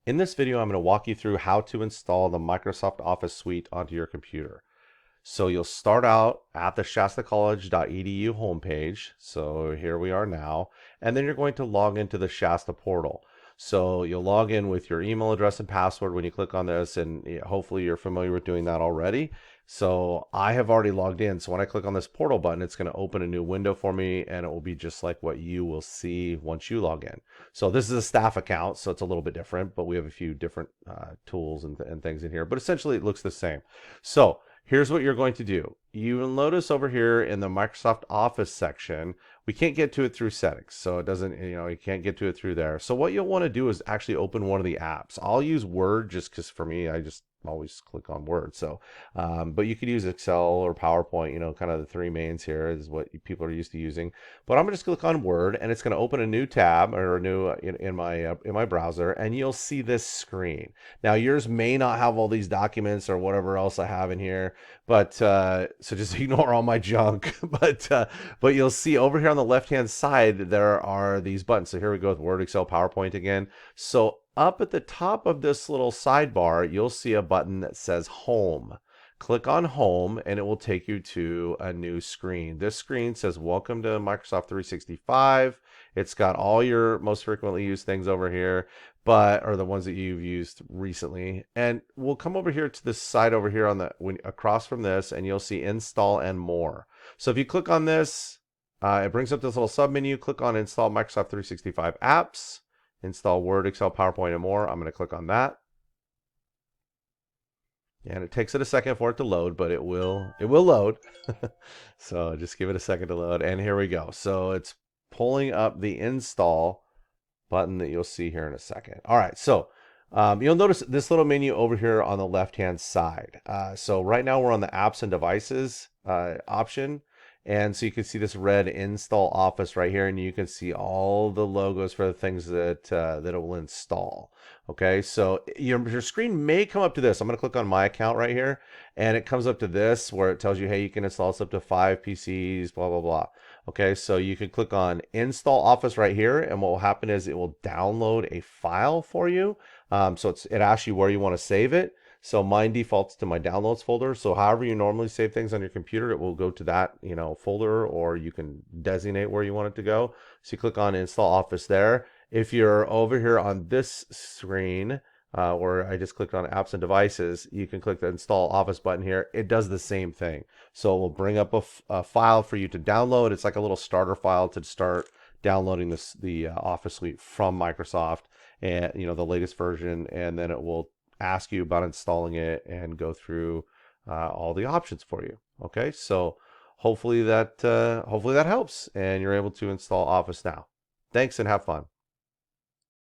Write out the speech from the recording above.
In this video, I'm going to walk you through how to install the Microsoft Office suite onto your computer. So you'll start out at the shastacollege.edu homepage. So here we are now. And then you're going to log into the Shasta portal. So you'll log in with your email address and password when you click on this, and hopefully you're familiar with doing that already. So I have already logged in. So when I click on this portal button, it's going to open a new window for me, and it will be just like what you will see once you log in. So this is a staff account, so it's a little bit different, but we have a few different tools and things in here. But essentially, it looks the same. So here's what you're going to do. You will notice over here in the Microsoft Office section, we can't get to it through settings. So it doesn't, you can't get to it through there. So what you'll want to do is actually open one of the apps. I'll use Word just because for me, I just always click on Word. So, but you could use Excel or PowerPoint, kind of the three mains here is what people are used to using. But I'm going to just click on Word, and it's going to open a new tab or a new in my browser, and you'll see this screen. Now yours may not have all these documents or whatever else I have in here, but so just ignore all my junk. But you'll see over here on the left hand side there are these buttons. So here we go with Word, Excel, PowerPoint again. So up at the top of this little sidebar, you'll see a button that says Home. Click on Home and it will take you to a new screen. This screen says Welcome to Microsoft 365. It's got all your most frequently used things over here, or the ones that you've used recently. And we'll come over here to this side over here across from this, and you'll see Install and More. So if you click on this, it brings up this little sub menu. Click on Install Microsoft 365 Apps. Install Word, Excel, PowerPoint, and more. I'm going to click on that. And it takes it a second for it to load, but it will load. So just give it a second to load. And here we go. So it's pulling up the install button that you'll see here in a second. All right, so you'll notice this little menu over here on the left-hand side. So right now we're on the apps and devices option. And so you can see this red install Office right here, and you can see all the logos for the things that it will install. Okay, so your screen may come up to this. I'm going to click on my account right here, and it comes up to this where it tells you, hey, you can install this up to 5 PCs, blah, blah, blah. Okay, so you can click on Install Office right here, and what will happen is it will download a file for you. So it asks you where you want to save it. So mine defaults to my downloads folder. So however you normally save things on your computer, it will go to that folder, or you can designate where you want it to go. So you click on Install Office there. If you're over here on this screen, where I just clicked on Apps and Devices, you can click the Install Office button here. It does the same thing. So it will bring up a file for you to download. It's like a little starter file to start downloading the Office suite from Microsoft, and the latest version, and then it will ask you about installing it and go through all the options for you. Okay, so hopefully that helps and you're able to install Office now. Thanks and have fun.